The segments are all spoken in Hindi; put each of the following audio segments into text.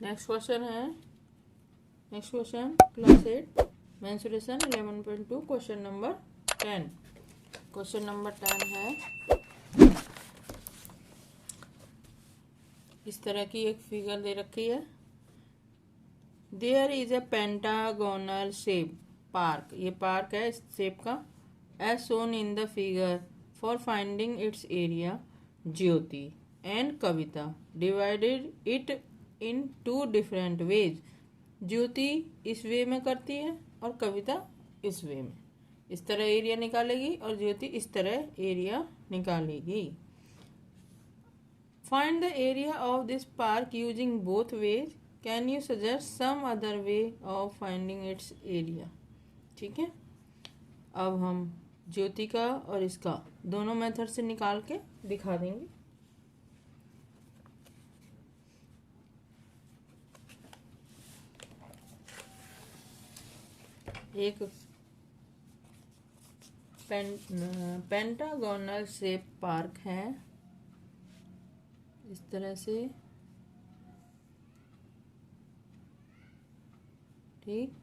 Next question class 8 mensuration 11.2 question number 10। Question number 10 है, इस तरह की एक फिगर दे रखी है। There is a pentagonal shape park, ये पार्क है इस शेप का, as shown in the figure. For finding its area, Jyoti and Kavita divided it in 2 different ways. Jyoti इस वे में करती है और कविता इस वे में। इस तरह एरिया निकालेगी और ज्योति इस तरह एरिया निकालेगी। Find the area of this park using both ways. Can you suggest some other way of finding its area. ठीक है, अब हम ज्योति का और इसका दोनों मेथड से निकाल के दिखा देंगे। एक पेंटागोनल शेप पार्क है इस तरह से, ठीक।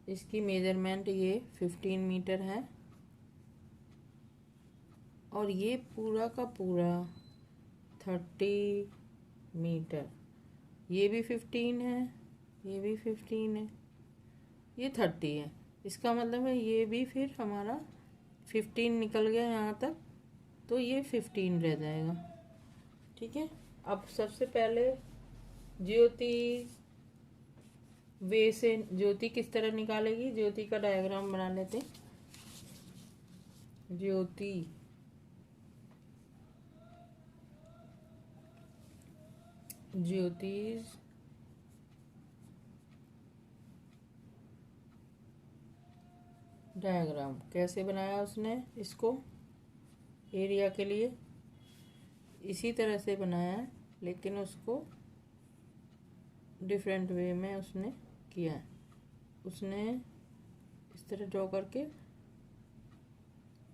इसकी मेजरमेंट ये 15 मीटर है और ये पूरा का पूरा 30 मीटर। ये भी 15 है, ये भी 15 है, ये 30 है। इसका मतलब है ये भी फिर हमारा 15 निकल गया यहाँ तक, तो ये 15 रह जाएगा। ठीक है, अब सबसे पहले ज्योति वे से ज्योति किस तरह निकालेगी, ज्योति का डायग्राम बना लेते हैं। ज्योति डायग्राम कैसे बनाया उसने, इसको एरिया के लिए इसी तरह से बनाया है, लेकिन उसको डिफरेंट वे में उसने किया है। उसने इस तरह ड्रॉ करके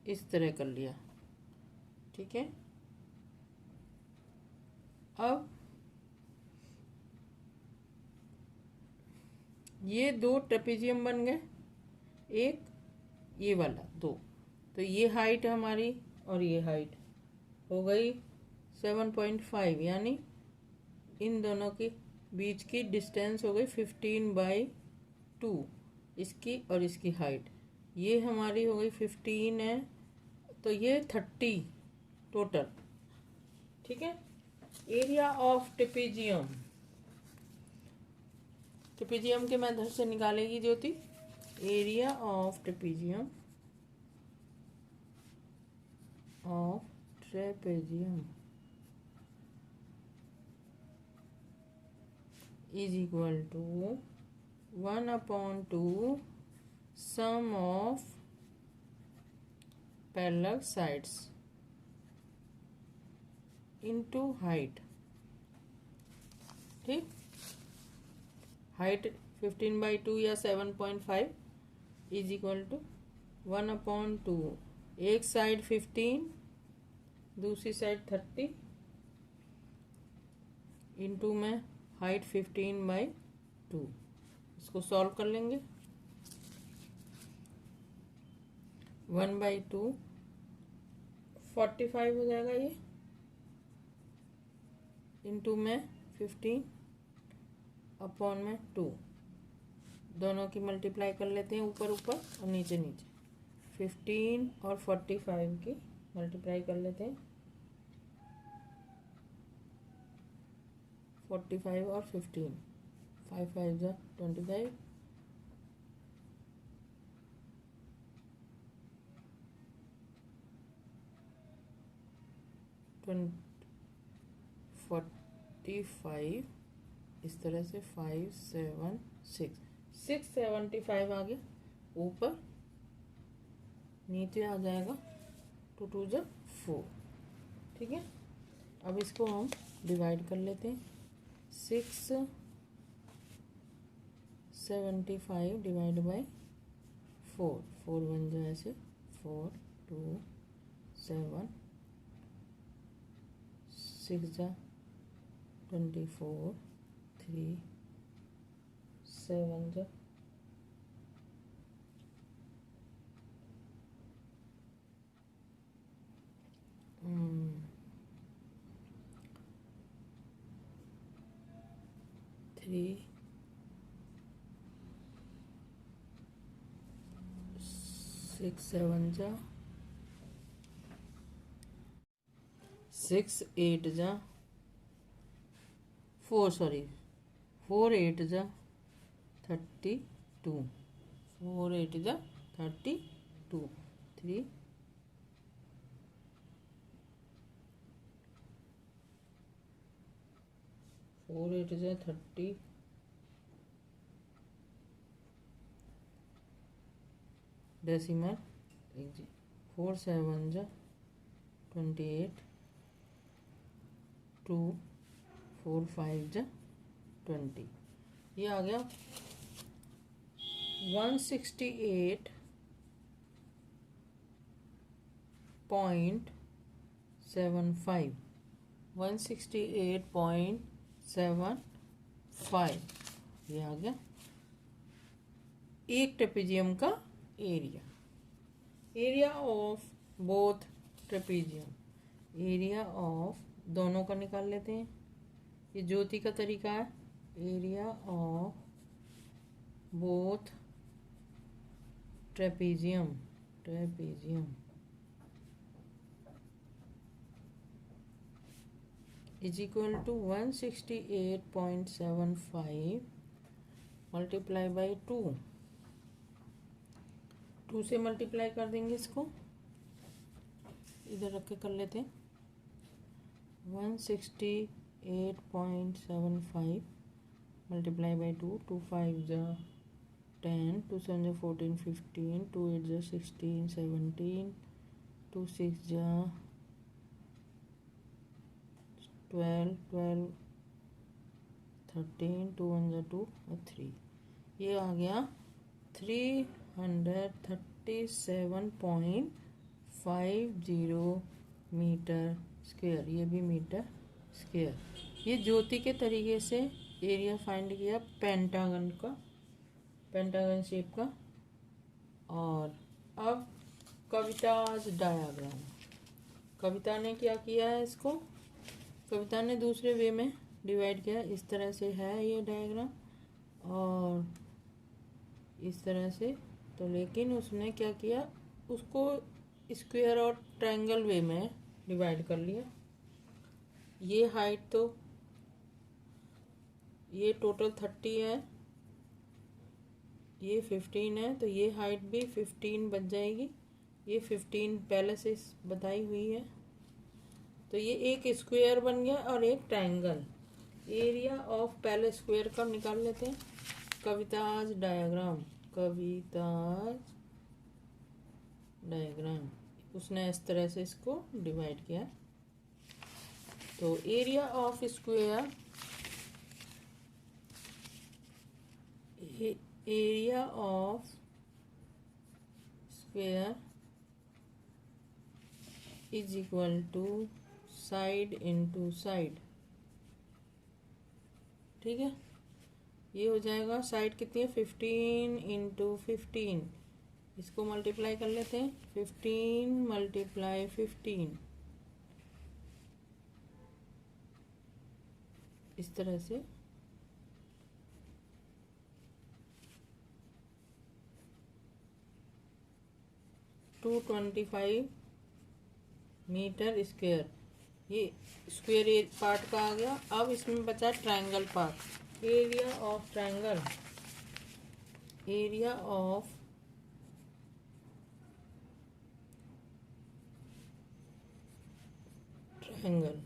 इस तरह कर लिया। ठीक है, अब ये 2 ट्रेपेजियम बन गए, एक ये वाला 2, तो ये हाइट हमारी और ये हाइट हो गई 7.5, यानी इन दोनों के बीच की डिस्टेंस हो गई 15/2, इसकी और इसकी हाइट ये हमारी हो गई 15 है, तो ये 30 टोटल। ठीक है, एरिया ऑफ ट्रेपेजियम के मेथड से निकालेगी Jyoti. Area of trapezium is equal to 1/2 sum of parallel sides into height। ठीक, हाइट 15/2 या 7.5 इज इक्वल टू 1/2, एक साइड 15 दूसरी साइड 30 इंटू में हाइट 15/2। इसको सॉल्व कर लेंगे। 1/2 45 हो जाएगा ये, इंटू में 15 अपॉन में 2, दोनों की मल्टीप्लाई कर लेते हैं, ऊपर ऊपर और नीचे नीचे। 15 और 45 की मल्टीप्लाई कर लेते हैं, 45 और 15, 5 5 जा 25, 45 इस तरह से 5 7 675 आ गया ऊपर, नीचे आ जाएगा 2 2 जा 4। ठीक है, अब इसको हम डिवाइड कर लेते हैं। 675 डिवाइड बाई 4, 4 बन जाए ऐसे 4 2 7 6 जा 24, 3 7 जा 3 6 7 जा 6 8 जा 4 सॉरी 4 8 जा 32, 4 8 जा 32, 3 4 8 जा 30, डेसिमल 4 7 जा 28, 2 4 5 जा 20। ये आ गया 168.75, 168.75 ये आ गया एक ट्रेपेजियम का area. Area of both trapezium, area of दोनों का निकाल लेते हैं। ये ज्योति का तरीका है। Area of both trapezium, trapezium is equal to 168.75 multiply by 2। 2 से मल्टीप्लाई कर देंगे, इसको इधर रख के कर लेते हैं। 168.75 मल्टीप्लाई बाई 2, 2 5 जा 10, 2 7 जा 14 15, 2 8 जा 16 17, 2 6 जा 12 12 13, 2 1 जा 2 और 3। ये आ गया 337.50 मीटर स्क्वायर। ये भी मीटर स्क्वायर। ये ज्योति के तरीके से एरिया फाइंड किया पेंटागन का, पेंटागन शेप का। और अब कविताज डायग्राम। कविता ने क्या किया है, इसको कविता ने दूसरे वे में डिवाइड किया। इस तरह से है ये डायग्राम और इस तरह से। तो लेकिन उसने क्या किया, उसको स्क्वायर और ट्रायंगल वे में डिवाइड कर लिया। ये हाइट तो ये टोटल 30 है, ये 15 है, तो ये हाइट भी 15 बच जाएगी। ये 15 पहले से बताई हुई है। तो ये एक स्क्वायर बन गया और एक ट्रायंगल। एरिया ऑफ पहले स्क्वायर का निकाल लेते हैं। कविताज डायग्राम, कविताज डायग्राम उसने इस तरह से इसको डिवाइड किया। तो area of square, area of square is equal to side into side. ठीक है, ये हो जाएगा साइड कितनी है 15 इंटू 15। इसको मल्टीप्लाई कर लेते हैं। 15 मल्टीप्लाई 15 इस तरह से। Two 25 meter square. ये स्क्वायर पार्ट का आ गया। अब इसमें बचा triangle part. Area of triangle, area of triangle,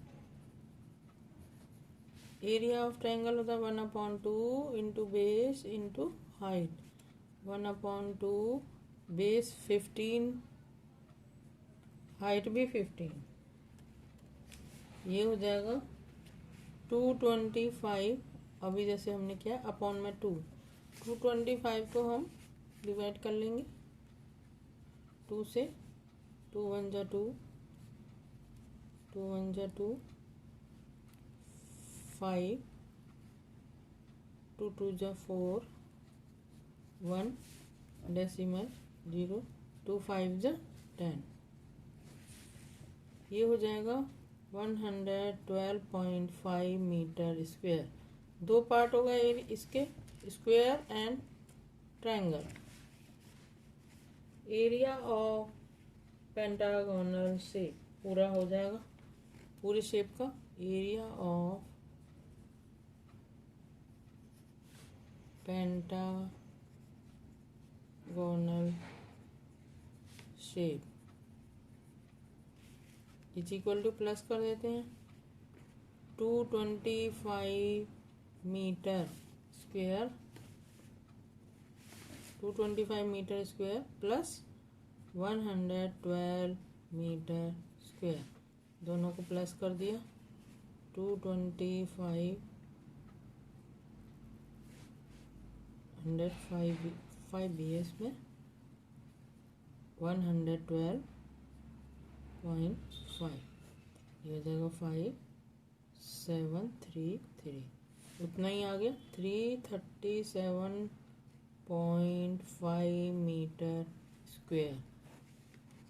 area of triangle होता है 1/2 into base into height. 1/2 base 15, height भी 15। ये हो जाएगा 225। अभी जैसे हमने किया अपॉन में 2, 225 को हम डिवाइड कर लेंगे 2 से। 2 1 जा 2, 2 1 जा 2, 5, 2 2 जा 4, 1 डेसिमल 0, 2 5 जा 10, ये हो जाएगा 112.5 मीटर स्क्वायर। दो पार्ट हो गए इसके, square and triangle. Area of pentagonal shape पूरा हो जाएगा, पूरे शेप का area of pentagonal shape is equal to plus कर देते हैं 225 meter square, 225 meter square plus 112 meter square, दोनों को प्लस कर दिया 225 5 BS में 112.5, ये हो जाएगा 5733, उतना ही आ गया 337.5 मीटर स्क्वायर।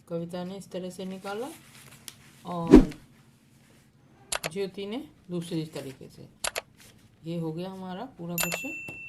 कविता ने इस तरह से निकाला और ज्योति ने दूसरी तरीके से। ये हो गया हमारा पूरा क्वेश्चन।